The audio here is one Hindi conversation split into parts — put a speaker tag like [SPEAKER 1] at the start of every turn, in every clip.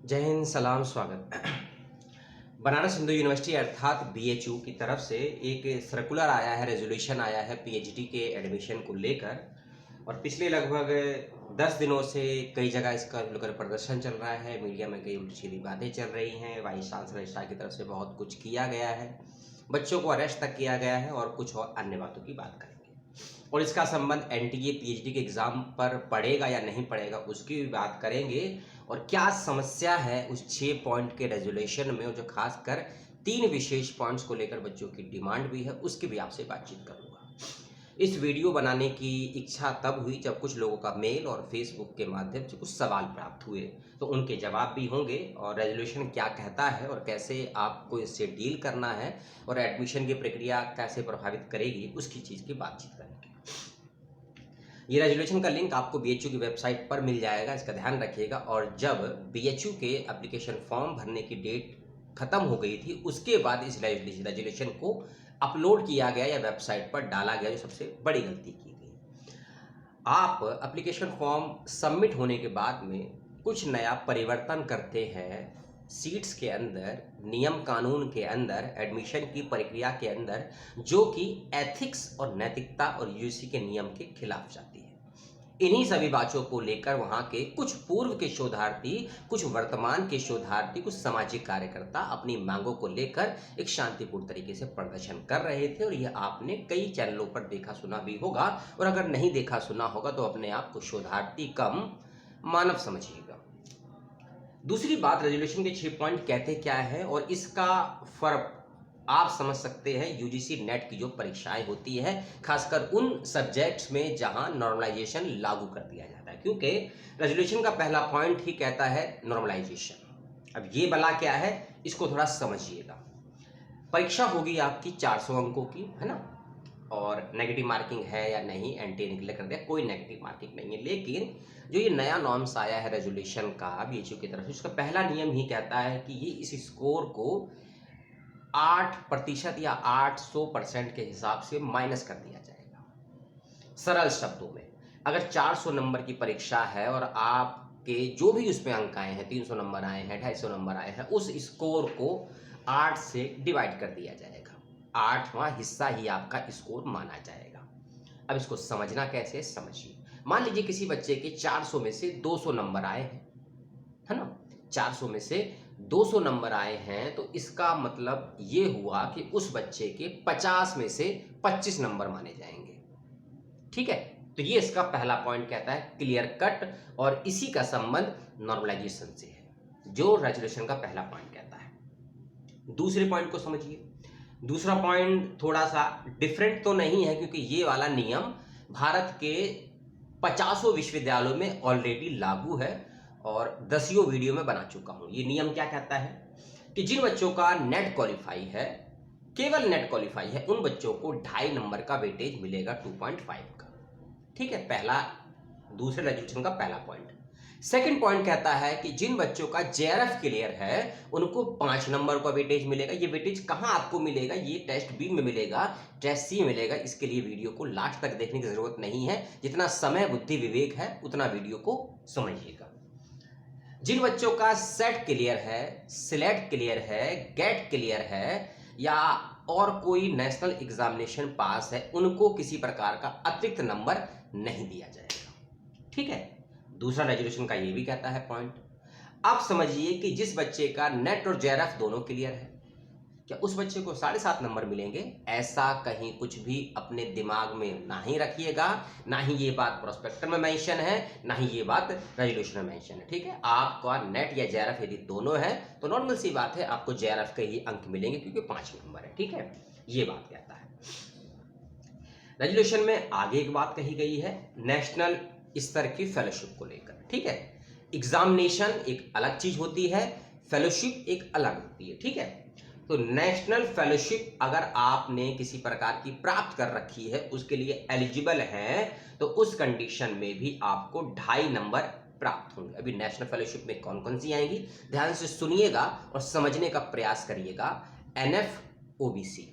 [SPEAKER 1] जय हिंद, सलाम, स्वागत। बनारस हिंदू यूनिवर्सिटी अर्थात बीएचयू की तरफ से एक सर्कुलर आया है, रेजोल्यूशन आया है पीएचडी के एडमिशन को लेकर। और पिछले लगभग 10 दिनों से कई जगह इसका लेकर प्रदर्शन चल रहा है, मीडिया में कई उल्टी सीधी बातें चल रही हैं, वाइस चांसलर रजिस्ट्रार की तरफ से बहुत कुछ किया गया है, बच्चों को अरेस्ट तक किया गया है और कुछ और अन्य बातों की बात करेंगे। और इसका संबंध एनटीए पीएचडी के एग्ज़ाम पर पड़ेगा या नहीं पड़ेगा उसकी भी बात करेंगे। और क्या समस्या है उस 6 पॉइंट के रेजोल्यूशन में, और जो खासकर 3 विशेष पॉइंट्स को लेकर बच्चों की डिमांड भी है, उसकी भी आपसे बातचीत करूंगा। इस वीडियो बनाने की इच्छा तब हुई जब कुछ लोगों का मेल और फेसबुक के माध्यम से कुछ सवाल प्राप्त हुए, तो उनके जवाब भी होंगे और रेजोल्यूशन क्या कहता है और कैसे आपको इससे डील करना है और एडमिशन की प्रक्रिया कैसे प्रभावित करेगी, उसकी चीज़ की बातचीत करेंगे। ये रेजोल्यूशन का लिंक आपको बीएचयू की वेबसाइट पर मिल जाएगा, इसका ध्यान रखिएगा। और जब बीएचयू के एप्लीकेशन फॉर्म भरने की डेट खत्म हो गई थी, उसके बाद इस रेजोल्यूशन को अपलोड किया गया या वेबसाइट पर डाला गया, जो सबसे बड़ी गलती की गई। आप एप्लीकेशन फॉर्म सबमिट होने के बाद में कुछ नया परिवर्तन करते हैं सीट्स के अंदर, नियम कानून के अंदर, एडमिशन की प्रक्रिया के अंदर, जो कि एथिक्स और नैतिकता और यूजीसी के नियम के खिलाफ जाती है। इन्हीं सभी बातों को लेकर वहां के कुछ पूर्व के शोधार्थी, कुछ वर्तमान के शोधार्थी, कुछ सामाजिक कार्यकर्ता अपनी मांगों को लेकर एक शांतिपूर्ण तरीके से प्रदर्शन कर रहे थे। और यह आपने कई चैनलों पर देखा सुना भी होगा, और अगर नहीं देखा सुना होगा तो अपने आप को शोधार्थी कम मानव समझिएगा। दूसरी बात, रेजोल्यूशन के 6 पॉइंट कहते क्या है और इसका फर्क आप समझ सकते हैं यूजीसी नेट की जो परीक्षाएं होती है, खासकर उन सब्जेक्ट्स में जहां नॉर्मलाइजेशन लागू कर दिया जाता है, क्योंकि रेजोल्यूशन का पहला पॉइंट ही कहता है नॉर्मलाइजेशन। अब ये बला क्या है, इसको थोड़ा समझिएगा। परीक्षा होगी आपकी 400 अंकों की, है ना, और नेगेटिव मार्किंग है या नहीं, एनटीए निकले कर दिया, कोई नेगेटिव मार्किंग नहीं है। लेकिन जो ये नया नॉर्म्स आया है रेजोल्यूशन का बीएचयू की तरफ से, उसका पहला नियम ही कहता है कि ये इस स्कोर को 8% या 800% के हिसाब से माइनस कर दिया जाएगा। सरल शब्दों में, अगर 400 नंबर की परीक्षा है और आपके जो भी उसमें अंक आए हैं, 300 नंबर आए हैं, 250 नंबर आए हैं, उस स्कोर को 8 से डिवाइड कर दिया जाएगा। 8वां हिस्सा ही आपका स्कोर माना जाएगा। अब इसको समझना कैसे, समझिए। मान लीजिए किसी बच्चे के 400 में से 200 नंबर आए हैं, है ना, 400 में से 200 नंबर आए हैं, तो इसका मतलब ये हुआ कि उस बच्चे के 50 में से 25 नंबर माने जाएंगे। ठीक है, तो ये इसका पहला पॉइंट कहता है, क्लियर कट, और इसी का संबंध नॉर्मलाइजेशन से है, जो रेजोल्यूशन का पहला पॉइंट कहता है। दूसरे पॉइंट को समझिए। दूसरा पॉइंट थोड़ा सा डिफरेंट तो नहीं है, क्योंकि ये वाला नियम भारत के 50 विश्वविद्यालयों में ऑलरेडी लागू है और 10 वीडियो में बना चुका हूं। ये नियम क्या कहता है कि जिन बच्चों का नेट क्वालिफाई है, केवल नेट क्वालिफाई है, उन बच्चों को 2.5 नंबर का वेटेज मिलेगा 2.5 का। ठीक है, पहला, दूसरे रेजोल्यूशन का पहला पॉइंट। सेकंड पॉइंट कहता है कि जिन बच्चों का जेआरएफ क्लियर है, उनको 5 नंबर का वेटेज मिलेगा। ये वेटेज कहां आपको मिलेगा, ये टेस्ट बी में मिलेगा, टेस्ट सी मिलेगा। इसके लिए वीडियो को लास्ट तक देखने की जरूरत नहीं है, जितना समय बुद्धि विवेक है उतना वीडियो को समझिएगा। जिन बच्चों का सेट क्लियर है, सिलेट क्लियर है, गेट क्लियर है, या और कोई नेशनल एग्जामिनेशन पास है, उनको किसी प्रकार का अतिरिक्त नंबर नहीं दिया जाएगा। ठीक है, दूसरा रेजोल्यूशन का ये भी कहता है पॉइंट। आप समझिए कि जिस बच्चे का नेट और जेआरएफ दोनों क्लियर है, क्या उस बच्चे को 7.5 नंबर मिलेंगे? ऐसा कहीं कुछ भी अपने दिमाग में ना ही रखिएगा, ना ही ये बात प्रोस्पेक्टर में मेंशन है, ना ही ये बात रेजोल्यूशन में मेंशन है। ठीक है, आपका नेट या जेआरएफ यदि दोनों है तो नॉर्मल सी बात है, आपको जेआरएफ के ही अंक मिलेंगे, क्योंकि 5 नंबर है। ठीक है, ये बात कहता है। रेजोल्यूशन में आगे एक बात कही गई है नेशनल स्तर की फेलोशिप को लेकर। ठीक है, एग्जामिनेशन एक अलग चीज होती है, फेलोशिप एक अलग होती है। ठीक है, तो नेशनल फेलोशिप अगर आपने किसी प्रकार की प्राप्त कर रखी है, उसके लिए एलिजिबल है, तो उस कंडीशन में भी आपको 2.5 नंबर प्राप्त होंगे। अभी नेशनल फेलोशिप में कौन कौन सी आएंगी, ध्यान से सुनिएगा और समझने का प्रयास करिएगा। NF OBC,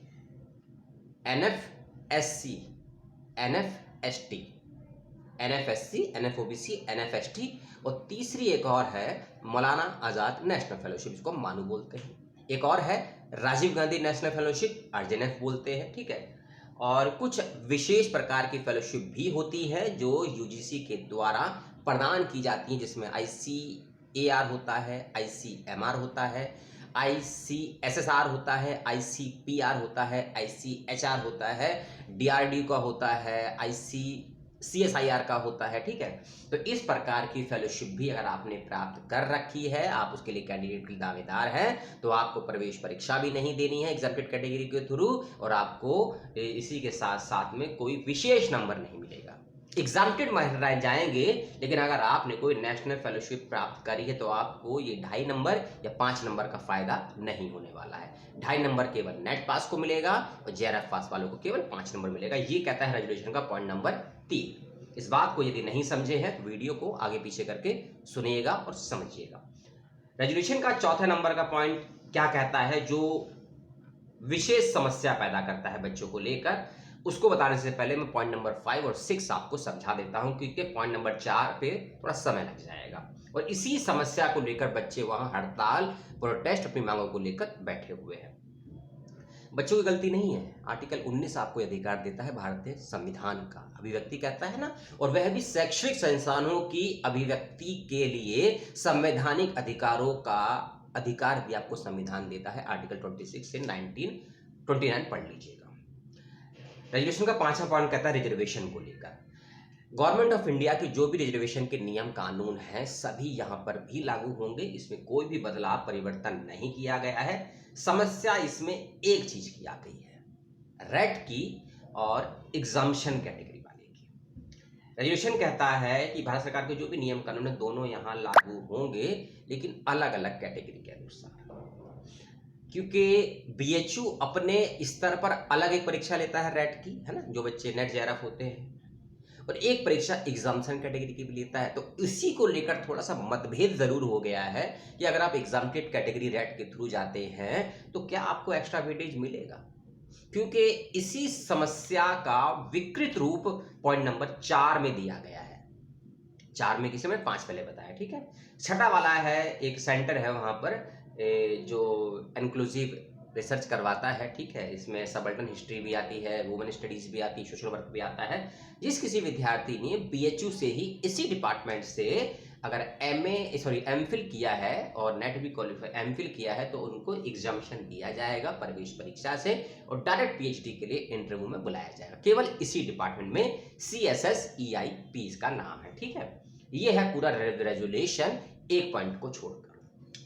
[SPEAKER 1] NF SC, NF ST, NF SC, NF OBC, NF ST और तीसरी एक और है मौलाना आज़ाद नेशनल फेलोशिप, इसको हम मानू बोलते हैं। एक और है Rajiv Gandhi national fellowship, RJNF बोलते हैं, ठीक है। और कुछ विशेष प्रकार की फेलोशिप भी होती है जो UGC के द्वारा प्रदान की जाती हैं, जिसमें ICAR होता है, ICMR होता है, ICSSR होता है, ICPR होता है, ICHR होता है, DRDO का होता है, CSIR का होता है, ठीक है। तो इस प्रकार की फेलोशिप भी अगर आपने प्राप्त कर रखी है, आप उसके लिए कैंडिडेट के दावेदार हैं, तो आपको प्रवेश परीक्षा भी नहीं देनी है एग्जाम्प्टेड कैटेगरी के थ्रू, और आपको इसी के साथ साथ में कोई विशेष नंबर नहीं मिलेगा। एग्जाम्प्टेड रह जाएंगे, लेकिन अगर आपने कोई नेशनल फेलोशिप प्राप्त करी है तो आपको ये 2.5 नंबर या 5 नंबर का फायदा नहीं होने वाला है। 2.5 नंबर केवल नेट पास को मिलेगा और JRF पास वालों को केवल 5 नंबर मिलेगा। ये कहता है रेजोल्यूशन का पॉइंट नंबर 3। इस बात को यदि नहीं समझे हैं तो वीडियो को आगे पीछे करके सुनिएगा और समझिएगा। रेजोल्यूशन का चौथे नंबर का पॉइंट क्या कहता है, जो विशेष समस्या पैदा करता है बच्चों को लेकर, उसको बताने से पहले मैं पॉइंट नंबर 5 और 6 आपको समझा देता हूं, क्योंकि पॉइंट नंबर 4 पे थोड़ा समय लग जाएगा। और इसी समस्या को लेकर बच्चे वहां हड़ताल प्रोटेस्ट अपनी मांगों को लेकर बैठे हुए हैं। बच्चों की गलती नहीं है। आर्टिकल 19 आपको अधिकार देता है भारतीय संविधान का, अभिव्यक्ति कहता है ना, और वह भी शैक्षणिक संस्थानों की अभिव्यक्ति के लिए संवैधानिक अधिकारों का अधिकार भी आपको संविधान देता है। आर्टिकल 26 से 1929 पढ़ लीजिएगा। रेजोल्यूशन का 5वां पॉइंट कहता है रिजर्वेशन को लेकर। गवर्नमेंट ऑफ इंडिया की जो भी रिजर्वेशन के नियम कानून हैं सभी यहाँ पर भी लागू होंगे, इसमें कोई भी बदलाव परिवर्तन नहीं किया गया है। समस्या इसमें एक चीज की आ गई है, रेट की और एग्जाम्पशन कैटेगरी वाले की। रेजोल्यूशन कहता है कि भारत सरकार के जो भी नियम कानून है दोनों यहाँ लागू होंगे, लेकिन अलग अलग कैटेगरी के अनुसार, क्योंकि BHU अपने स्तर पर अलग एक परीक्षा लेता है रेट की, है ना, जो बच्चे नेट JRF होते हैं, और एक परीक्षा एग्जाम्पशन कैटेगरी की भी लेता है। तो इसी को लेकर थोड़ा सा मतभेद जरूर हो गया है कि अगर आप एग्जाम्प्टेड कैटेगरी रेट के थ्रू जाते हैं तो क्या आपको एक्स्ट्रा वेटेज मिलेगा, क्योंकि इसी समस्या का विकृत रूप पॉइंट नंबर 4 में दिया गया है। 4 में किसी में 5 पहले बताया, ठीक है। छठा वाला है, एक सेंटर है वहां पर जो इंक्लूसिव रिसर्च करवाता है, ठीक है। इसमें सबल्टन हिस्ट्री भी आती है, वुमेन स्टडीज भी आती है, सोशल वर्क भी आता है। जिस किसी विद्यार्थी ने BHU से ही इसी डिपार्टमेंट से अगर MPhil किया है और नेट भी क्वालिफाई MPhil किया है तो उनको एग्जाम्पशन दिया जाएगा प्रवेश परीक्षा से, और डायरेक्ट PhD के लिए इंटरव्यू में बुलाया जाएगा, केवल इसी डिपार्टमेंट में। CSSEIP इसका नाम है, ठीक है। ये है पूरा रेजोल्यूशन, एक पॉइंट को छोड़कर।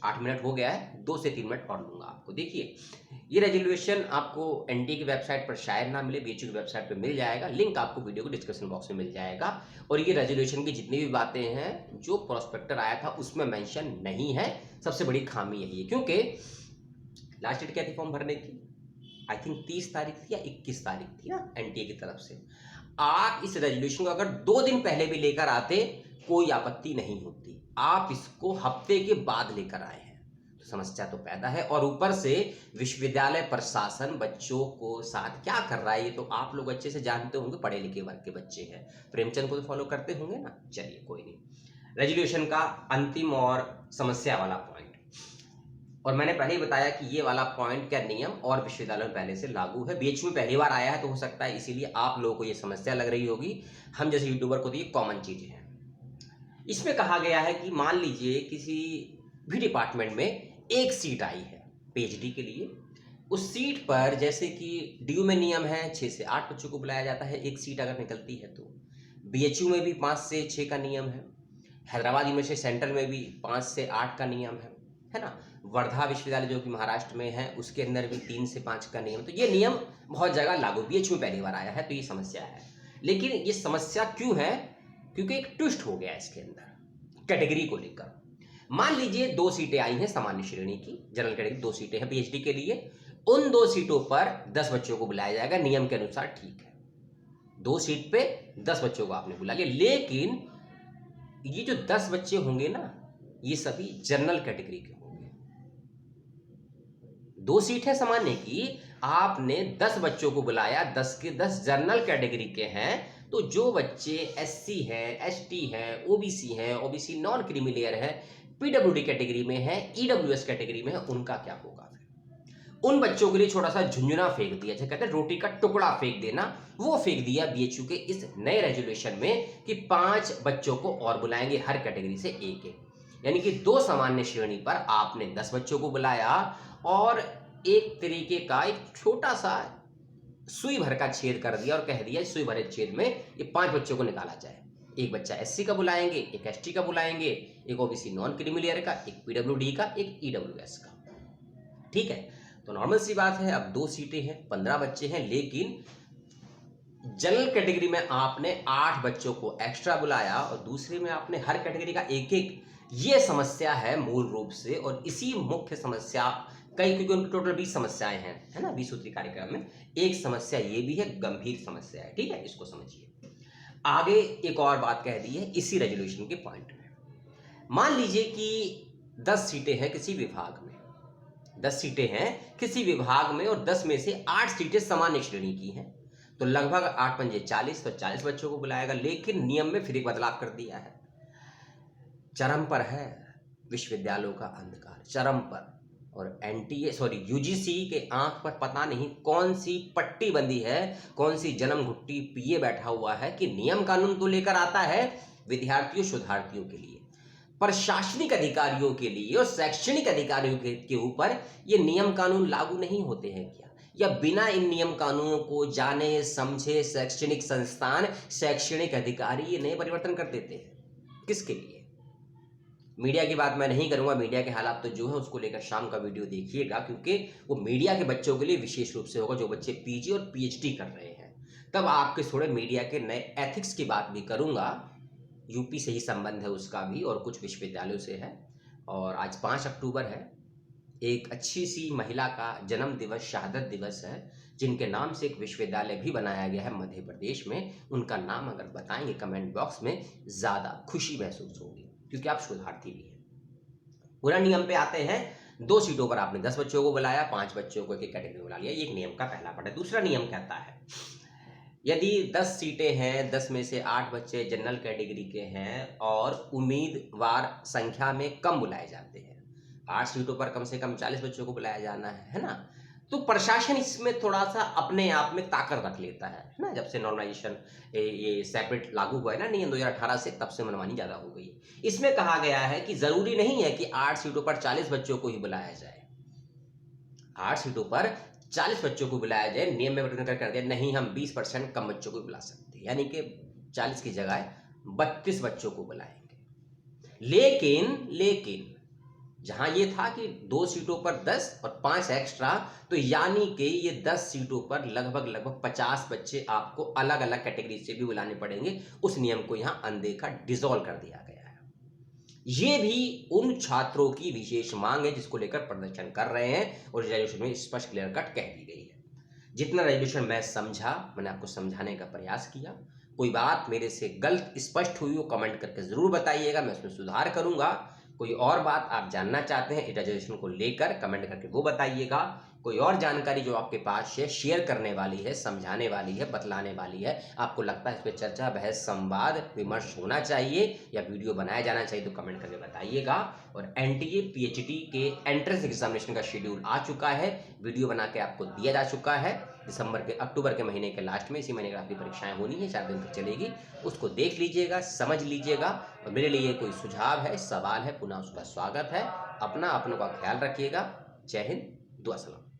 [SPEAKER 1] 8 मिनट हो गया है, 2 से 3 मिनट और लूंगा आपको। देखिए, ये रेजोल्यूशन आपको NDA की वेबसाइट पर शायद ना मिले, BHU की वेबसाइट पर मिल जाएगा, लिंक आपको वीडियो को डिस्क्रिप्शन बॉक्स में मिल जाएगा। और ये रेजोल्यूशन की जितनी भी बातें हैं जो प्रोस्पेक्टर आया था उसमें मेंशन नहीं है। सबसे बड़ी खामी यही है, क्योंकि लास्ट डेट क्या थी फॉर्म भरने की, आई थिंक 30 तारीख थी या 21 तारीख थी ना NTA की तरफ से। आप इस रेजोल्यूशन को अगर 2 दिन पहले भी लेकर आते कोई आपत्ति नहीं होती, आप इसको हफ्ते के बाद लेकर आए हैं तो समस्या तो पैदा है। और ऊपर से विश्वविद्यालय प्रशासन बच्चों को साथ क्या कर रहा है ये तो आप लोग अच्छे से जानते होंगे, पढ़े लिखे वर्ग के बच्चे हैं, प्रेमचंद को तो फॉलो करते होंगे ना। चलिए कोई नहीं, रेजोल्यूशन का अंतिम और समस्या वाला पॉइंट, और मैंने पहले ही बताया कि ये वाला पॉइंट क्या नियम और विश्वविद्यालय में पहले से लागू है। BHU में पहली बार आया है तो हो सकता है इसीलिए आप लोगों को ये समस्या लग रही होगी, हम जैसे यूट्यूबर को तो ये कॉमन चीजें हैं। इसमें कहा गया है कि मान लीजिए किसी भी डिपार्टमेंट में एक सीट आई है PhD के लिए, उस सीट पर जैसे कि DU में नियम है 6 से 8 बच्चों को बुलाया जाता है, एक सीट अगर निकलती है तो। BHU में भी 5 से 6 का नियम है, हैदराबाद यूनिवर्सिटी सेंट्रल में भी 5 से 8 का नियम है ना। वर्धा विश्वविद्यालय जो कि महाराष्ट्र में है उसके अंदर भी 3 से 5 का नियम। तो ये नियम बहुत जगह लागू, BHU में पहली बार आया है तो ये समस्या है। लेकिन ये समस्या क्यों है, क्योंकि एक ट्विस्ट हो गया इसके अंदर कैटेगरी को लेकर। मान लीजिए 2 सीटें आई हैं सामान्य श्रेणी की, जनरल कैटेगरी 2 सीटें हैं PhD के लिए, उन 2 सीटों पर 10 बच्चों को बुलाया जाएगा नियम के अनुसार, ठीक है। 2 सीट पे 10 बच्चों को आपने बुला लिया, लेकिन ये जो 10 बच्चे होंगे ना ये सभी जनरल कैटेगरी के होंगे। 2 सीट है सामान्य की, आपने 10 बच्चों को बुलाया, 10 के 10 जनरल कैटेगरी के हैं, तो जो बच्चे SC हैं, ST हैं, OBC हैं, OBC नॉन क्रीमी लेयर है, PWD कैटेगरी में है, EWS कैटेगरी में है, उनका क्या होगा? उन बच्चों के लिए छोटा सा झुंझुना फेंक दिया, जैसे कहते हैं रोटी का टुकड़ा फेंक देना, वो फेंक दिया BHU के इस नए रेजोल्यूशन में कि 5 बच्चों को और बुलाएंगे, हर कैटेगरी से एक एक। यानी कि 2 सामान्य श्रेणी पर आपने 10 बच्चों को बुलाया और एक तरीके का एक छोटा सा सुई भर का छेद कर दिया और कह दिया सुई भरे छेद में ये 5 बच्चों को निकाला जाए। एक बच्चा SC का बुलाएंगे, एक ST का बुलाएंगे, एक OBC नॉन क्रीमी लेयर का, एक PWD का, एक EWS का। ठीक है, तो नॉर्मल सी बात है, अब 2 सीटें हैं, 15 बच्चे हैं, लेकिन जनरल कैटेगरी में आपने 8 बच्चों को एक्स्ट्रा बुलाया और दूसरे में आपने हर कैटेगरी का एक एक। ये समस्या है मूल रूप से, और इसी मुख्य समस्या क्योंकि उनकी टोटल 20 समस्याएं हैं, है ना, 20 सूत्री कार्यक्रम में एक समस्या ये भी है, गंभीर समस्या है। ठीक है, इसको समझिए। आगे एक और बात कह दी है इसी रेजोल्यूशन के पॉइंट में। मान लीजिए कि 10 सीटें हैं किसी विभाग में, 10 सीटें हैं किसी विभाग में और 10 में से 8 सीटें सामान्य श्रेणी की हैं, तो लगभग 8 पंजे 40, तो 40 बच्चों को बुलाएगा। लेकिन नियम में फिर एक बदलाव कर दिया है, चरम पर है विश्वविद्यालयों का अंधकार, चरम पर। और UGC के आंख पर पता नहीं कौन सी पट्टी बंदी है, कौन सी जन्म घुट्टी पिए बैठा हुआ है कि नियम कानून तो लेकर आता है विद्यार्थियों शोधार्थियों के लिए, प्रशासनिक अधिकारियों के लिए और शैक्षणिक अधिकारियों के ऊपर ये नियम कानून लागू नहीं होते हैं क्या? या बिना इन नियम कानूनों को जाने समझे शैक्षणिक संस्थान, शैक्षणिक अधिकारी ये नए परिवर्तन कर देते हैं? किसके लिए? मीडिया की बात मैं नहीं करूंगा, मीडिया के हालात तो जो है उसको लेकर शाम का वीडियो देखिएगा, क्योंकि वो मीडिया के बच्चों के लिए विशेष रूप से होगा, जो बच्चे PG और PhD कर रहे हैं। तब आपके थोड़े मीडिया के नए एथिक्स की बात भी करूंगा, यूपी से ही संबंध है उसका भी और कुछ विश्वविद्यालयों से है। और आज 5 अक्टूबर है, एक अच्छी सी महिला का जन्म दिवस, शहादत दिवस है, जिनके नाम से एक विश्वविद्यालय भी बनाया गया है मध्य प्रदेश में। उनका नाम अगर बताएंगे कमेंट बॉक्स में ज़्यादा खुशी महसूस होगी, क्योंकि आप शोधार्थी भी हैं। पूरा नियम पे आते हैं। 2 सीटों पर आपने 10 बच्चों को बुलाया, 5 बच्चों को एक कैटेगरी बुला लिया, एक नियम का पहला पार्ट है। दूसरा नियम कहता है यदि 10 सीटें हैं, 10 में से 8 बच्चे जनरल कैटेगरी के हैं और उम्मीदवार संख्या में कम बुलाए जाते हैं, 8 सीटों पर कम से कम 40 बच्चों को बुलाया जाना है ना, तो प्रशासन इसमें थोड़ा सा अपने आप में ताकत रख लेता है ना। जब से नॉर्मलाइजेशन ये सेपरेट लागू हुआ है ना नियम 2018 से, तब से मनमानी ज़्यादा हो गई है। इसमें कहा गया है कि ज़रूरी नहीं है कि 8 सीटों पर 40 बच्चों को ही बुलाया जाए, 8 सीटों पर 40 बच्चों को बुलाया जाए। नियम में परिवर्तन कर दिया, नहीं हम 20% कम बच्चों को बुला सकते, यानी कि 40 की जगह 32 बच्चों को बुलाएंगे। लेकिन जहां ये था कि 2 सीटों पर 10 और 5 एक्स्ट्रा, तो यानी कि ये 10 सीटों पर लगभग 50 बच्चे आपको अलग अलग कैटेगरी से भी बुलाने पड़ेंगे। उस नियम को यहां अनदेखा, डिसॉल्व कर दिया गया है। ये भी उन छात्रों की विशेष मांग है जिसको लेकर प्रदर्शन कर रहे हैं, और रेजोल्यूशन में स्पष्ट क्लियर कट कह दी गई है। जितना रेजोल्यूशन मैं समझा, मैंने आपको समझाने का प्रयास किया। कोई बात मेरे से गलत स्पष्ट हुई हो कमेंट करके जरूर बताइएगा, मैं उसमें सुधार करूंगा। कोई और बात आप जानना चाहते हैं रेजोल्यूशन को लेकर, कमेंट करके वो बताइएगा। कोई और जानकारी जो आपके पास है, शेयर करने वाली है, समझाने वाली है, बतलाने वाली है, आपको लगता है इस पर चर्चा, बहस, संवाद, विमर्श होना चाहिए या वीडियो बनाया जाना चाहिए, तो कमेंट करके बताइएगा। और NTA PhD के एंट्रेंस एग्जामिनेशन का शेड्यूल आ चुका है, वीडियो बना के आपको दिया जा चुका है। अक्टूबर के महीने के लास्ट में, इसी महीने की आपकी परीक्षाएं होनी है, 4 दिन तक चलेगी। उसको देख लीजिएगा, समझ लीजिएगा, और मेरे लिए कोई सुझाव है, सवाल है, पुनः उसका स्वागत है। अपनों का ख्याल रखिएगा। जय हिंद, दुआ सलाम।